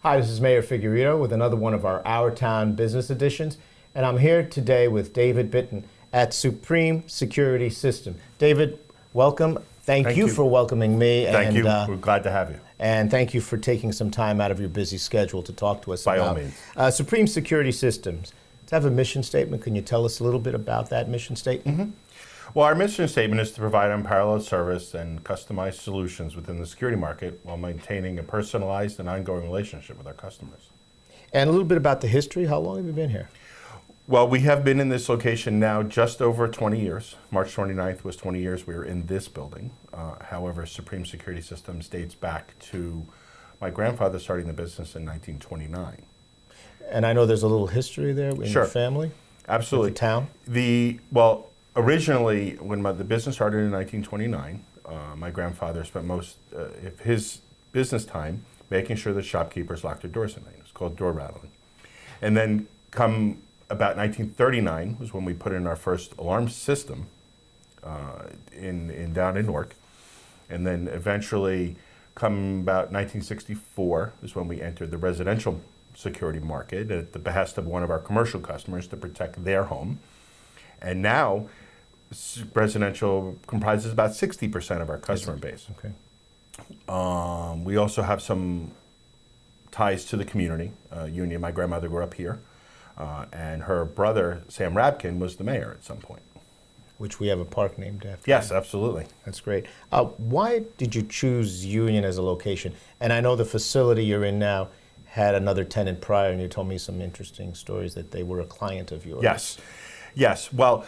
Hi, this is Mayor Figueredo with another one of our Town Business Editions, and I'm here today with David Bitton at Supreme Security System. David, welcome. Thank you for welcoming me. Thank you. We're glad to have you. And thank you for taking some time out of your busy schedule to talk to us By about all means. Supreme Security Systems. To have a mission statement, can you tell us a little bit about that mission statement? Mm-hmm. Well, our mission statement is to provide unparalleled service and customized solutions within the security market while maintaining a personalized and ongoing relationship with our customers. And a little bit about the history. How long have you been here? Well, we have been in this location now just over 20 years. March 29th was 20 years we were in this building. However, Supreme Security Systems dates back to my grandfather starting the business in 1929. And I know there's a little history there in your family. Absolutely. With the town? Well, originally, when the business started in 1929, my grandfather spent most of his business time making sure that shopkeepers locked their doors at night. It was called door rattling. And then come about 1939 was when we put in our first alarm system down in Newark. And then eventually, come about 1964 is when we entered the residential security market at the behest of one of our commercial customers to protect their home. And now, residential comprises about 60% of our customer base. Okay. We also have some ties to the community. Union, my grandmother grew up here, and her brother, Sam Rabkin, was the mayor at some point. Which we have a park named after. Yes, absolutely. That's great. Why did you choose Union as a location? And I know the facility you're in now had another tenant prior, and you told me some interesting stories that they were a client of yours. Yes. Well,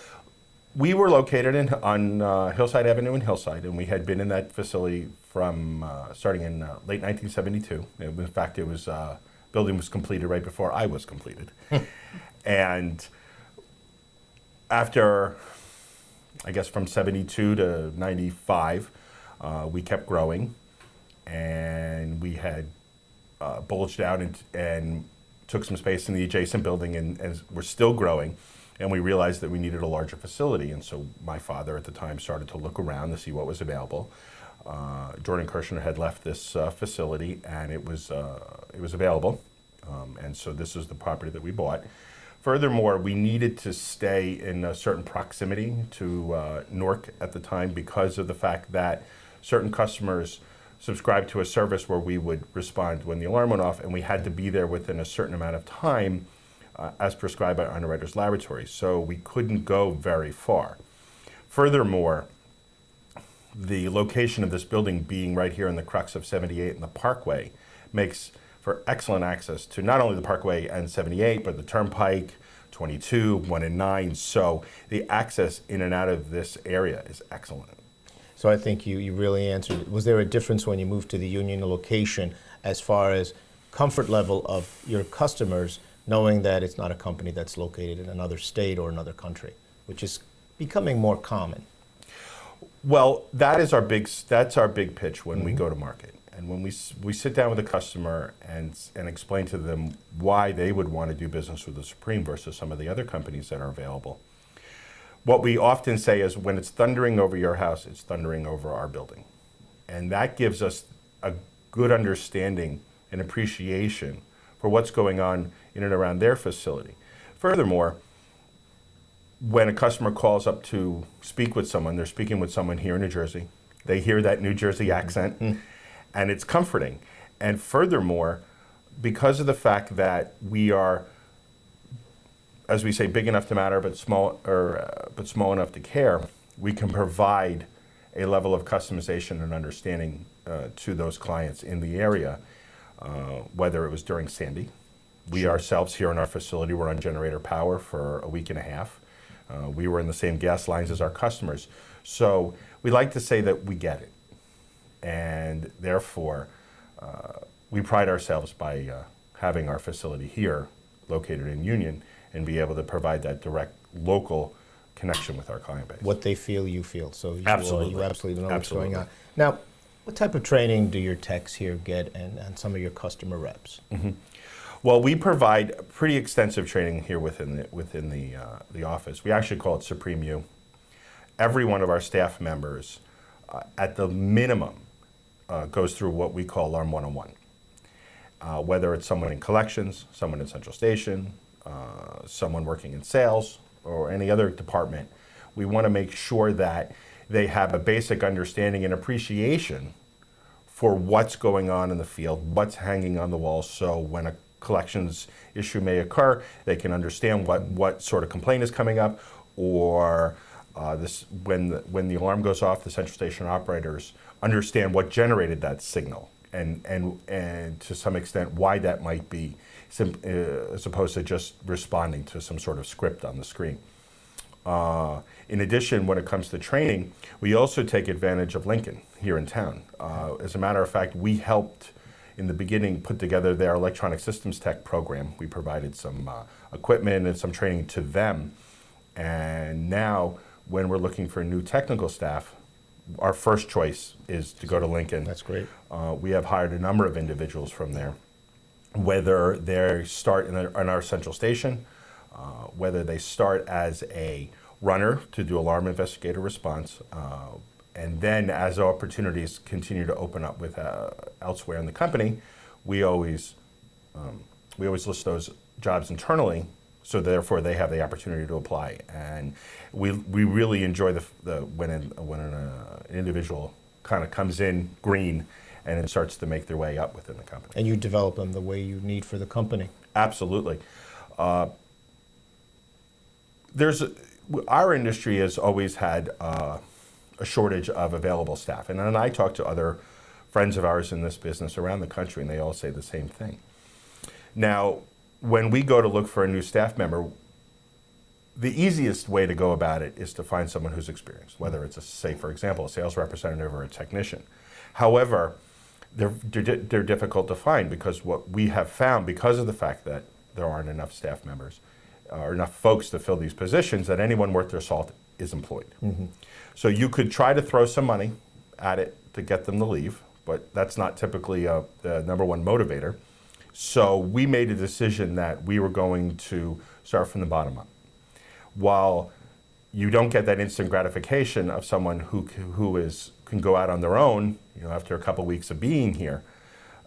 we were located on Hillside Avenue in Hillside, and we had been in that facility from starting in late 1972. In fact, building was completed right before I was completed. And after, I guess, from 72 to 95, we kept growing, and we had bulged out and took some space in the adjacent building, and we're still growing. And we realized that we needed a larger facility, and so my father at the time started to look around to see what was available. Jordan Kirshner had left this facility, and it was available, and so this is the property that we bought. Furthermore, we needed to stay in a certain proximity to Newark at the time because of the fact that certain customers subscribed to a service where we would respond when the alarm went off, and we had to be there within a certain amount of time as prescribed by Underwriters Laboratories, so we couldn't go very far. Furthermore, the location of this building being right here in the crux of 78 and the Parkway makes for excellent access to not only the Parkway and 78, but the Turnpike, 22, 1 and 9, so the access in and out of this area is excellent. So I think you really answered. Was there a difference when you moved to the Union location as far as comfort level of your customers knowing that it's not a company that's located in another state or another country, which is becoming more common? Well, that's our big pitch when we go to market. And when we sit down with a customer and explain to them why they would want to do business with the Supreme versus some of the other companies that are available, what we often say is when it's thundering over your house, it's thundering over our building. And that gives us a good understanding and appreciation for what's going on in and around their facility. Furthermore, when a customer calls up to speak with someone, they're speaking with someone here in New Jersey. They hear that New Jersey accent, and it's comforting. And furthermore, because of the fact that we are, as we say, big enough to matter, but small enough to care, we can provide a level of customization and understanding to those clients in the area, whether it was during Sandy. We ourselves here in our facility were on generator power for a week and a half. We were in the same gas lines as our customers. So we like to say that we get it. And therefore, we pride ourselves by having our facility here located in Union and be able to provide that direct local connection with our client base. What they feel, you feel. So you absolutely know what's going on. Now, what type of training do your techs here get and some of your customer reps? Well, we provide pretty extensive training here within the office. We actually call it Supreme U. Every one of our staff members, at the minimum, goes through what we call Alarm 101. whether it's someone in collections, someone in central station, someone working in sales, or any other department. We want to make sure that they have a basic understanding and appreciation for what's going on in the field, what's hanging on the wall, so when a collections issue may occur, they can understand what sort of complaint is coming up, or when the alarm goes off, the central station operators understand what generated that signal, and to some extent why that might be, as opposed to just responding to some sort of script on the screen. In addition, when it comes to training, we also take advantage of Lincoln here in town. As a matter of fact, we helped in the beginning put together their electronic systems tech program. We provided some equipment and some training to them. And now, when we're looking for new technical staff, our first choice is to go to Lincoln. That's great. We have hired a number of individuals from there, whether they start in our central station, whether they start as a runner to do alarm investigator response, and then as opportunities continue to open up with elsewhere in the company, we always list those jobs internally, so therefore they have the opportunity to apply. And we really enjoy when an individual kind of comes in green and it starts to make their way up within the company. And you develop them the way you need for the company. Absolutely. Our industry has always had a shortage of available staff. And I talk to other friends of ours in this business around the country, and they all say the same thing. Now, when we go to look for a new staff member, the easiest way to go about it is to find someone who's experienced, whether it's, say, for example, a sales representative or a technician. However, they're difficult to find, because what we have found, because of the fact that there aren't enough staff members, or enough folks to fill these positions, that anyone worth their salt is employed. Mm-hmm. So you could try to throw some money at it to get them to leave, but that's not typically the number one motivator. So we made a decision that we were going to start from the bottom up. While you don't get that instant gratification of someone who can go out on their own, after a couple weeks of being here,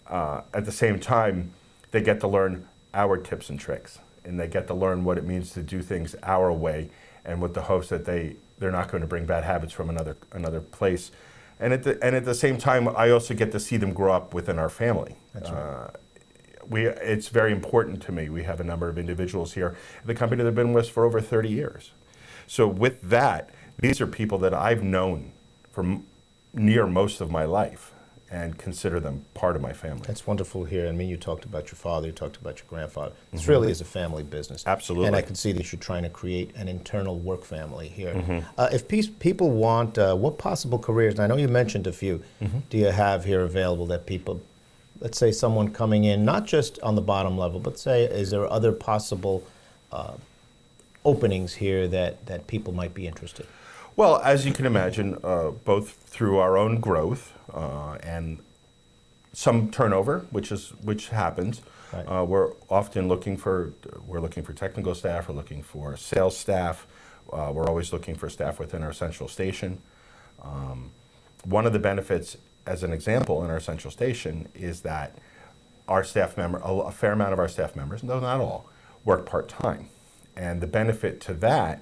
at the same time, they get to learn our tips and tricks, and they get to learn what it means to do things our way, and with the hopes that they're not going to bring bad habits from another place. And at the same time, I also get to see them grow up within our family. That's right. It's very important to me. We have a number of individuals here at the company that have been with us for over 30 years. So with that, these are people that I've known for near most of my life and consider them part of my family. That's wonderful to hear. I mean, you talked about your father, you talked about your grandfather. This really is a family business. Absolutely. And I can see that you're trying to create an internal work family here. If people want, what possible careers, and I know you mentioned a few, do you have here available that people, let's say someone coming in, not just on the bottom level, but say, is there other possible openings here that people might be interested? Well, as you can imagine, both through our own growth and some turnover, which happens, right. We're often looking for technical staff. We're looking for sales staff. We're always looking for staff within our central station. One of the benefits, as an example, in our central station is that our staff member, a fair amount of our staff members, no, not all, work part-time, and the benefit to that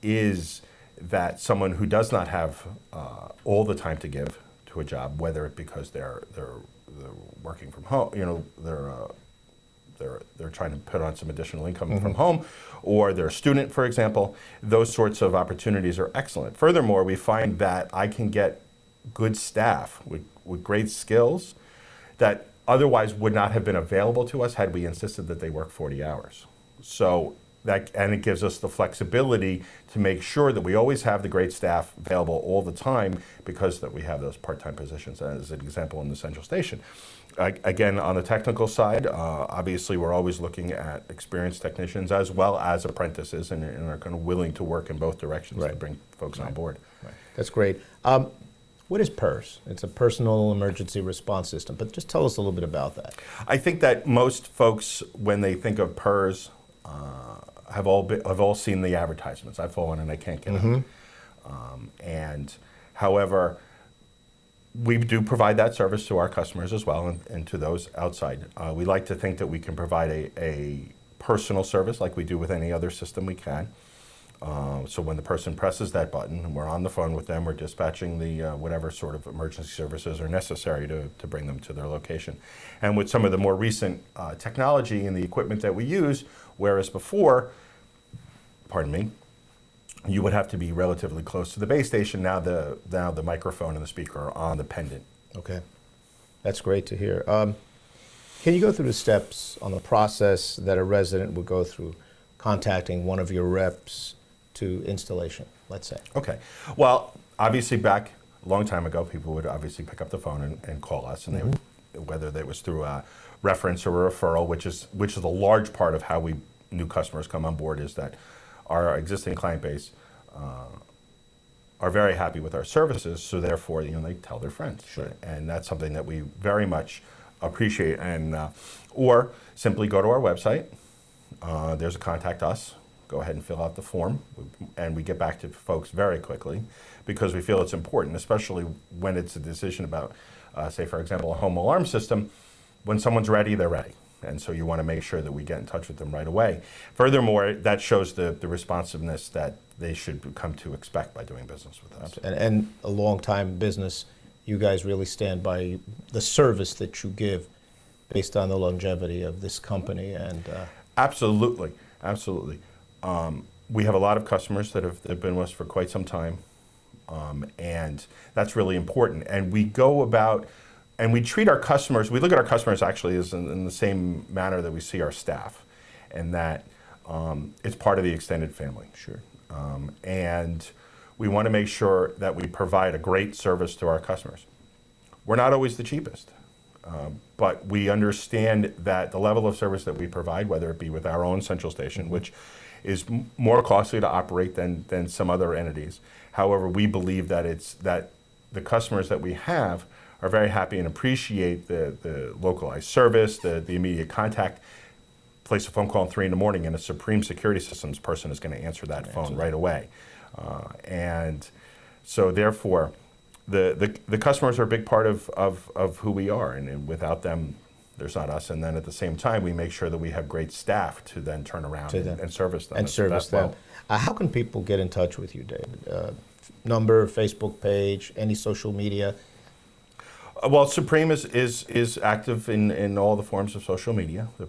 is that someone who does not have all the time to give to a job, whether it because they're working from home, they're trying to put on some additional income from home, or they're a student, for example, those sorts of opportunities are excellent. Furthermore, we find that I can get good staff with great skills that otherwise would not have been available to us had we insisted that they work 40 hours. So and it gives us the flexibility to make sure that we always have the great staff available all the time, because that we have those part-time positions, as an example in the central station. Again, on the technical side, obviously we're always looking at experienced technicians as well as apprentices, and are kind of willing to work in both directions to bring folks on board. Right. That's great. What is PERS? It's a personal emergency response system, but just tell us a little bit about that. I think that most folks, when they think of PERS, have all seen the advertisements. I've fallen and I can't get up. And however, we do provide that service to our customers as well, and to those outside. We like to think that we can provide a personal service like we do with any other system we can. So when the person presses that button and we're on the phone with them, we're dispatching the whatever sort of emergency services are necessary to bring them to their location. And with some of the more recent technology and the equipment that we use, whereas before, pardon me, you would have to be relatively close to the base station. Now the microphone and the speaker are on the pendant. Okay, that's great to hear. Can you go through the steps on the process that a resident would go through contacting one of your reps to installation, let's say? Okay. Well, obviously back a long time ago, people would obviously pick up the phone and call us, and they would, whether that was through a reference or a referral, which is a large part of how new customers come on board, is that our existing client base are very happy with our services, so therefore, they tell their friends. Sure. And that's something that we very much appreciate. And or simply go to our website. There's a contact us. Go ahead and fill out the form, and we get back to folks very quickly, because we feel it's important, especially when it's a decision about, say, for example, a home alarm system. When someone's ready, they're ready. And so you want to make sure that we get in touch with them right away. Furthermore, that shows the responsiveness that they should come to expect by doing business with us. And a long time business, you guys really stand by the service that you give based on the longevity of this company. And Absolutely, absolutely. We have a lot of customers that have been with us for quite some time, and that's really important. And we go about, and we treat our customers, we look at our customers actually as in the same manner that we see our staff, and that it's part of the extended family. Sure. And we want to make sure that we provide a great service to our customers. We're not always the cheapest, but we understand that the level of service that we provide, whether it be with our own central station, which is more costly to operate than some other entities. However, we believe that the customers that we have are very happy and appreciate the localized service, the immediate contact. Place a phone call at 3 in the morning, and a Supreme Security Systems person is going to answer that phone right away. And so therefore, the customers are a big part of who we are, and without them, there's not us. And then at the same time, we make sure that we have great staff to then turn around and service them. And service them. How can people get in touch with you, David? Number, Facebook page, any social media? Well, Supreme is active in all the forms of social media, the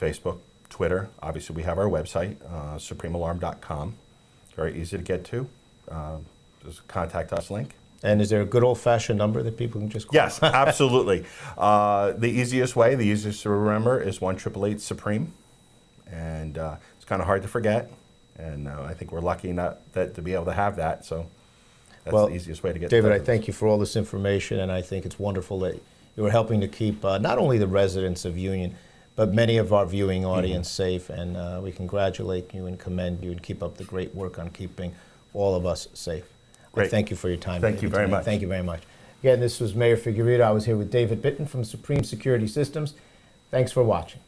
Facebook, Twitter. Obviously, we have our website, supremealarm.com. Very easy to get to. There's a contact us link. And is there a good old-fashioned number that people can just call? Yes, absolutely. The easiest way, the easiest to remember, is 1-888-SUPREME. And it's kind of hard to forget. And I think we're lucky enough to be able to have that. So that's the easiest way to get David, I thank you for all this information, and I think it's wonderful that you are helping to keep not only the residents of Union, but many of our viewing audience safe. And we congratulate you and commend you, and keep up the great work on keeping all of us safe. Great. Thank you for your time. Thank you very much. Thank you very much. Again, this was Mayor Figueredo. I was here with David Bitton from Supreme Security Systems. Thanks for watching.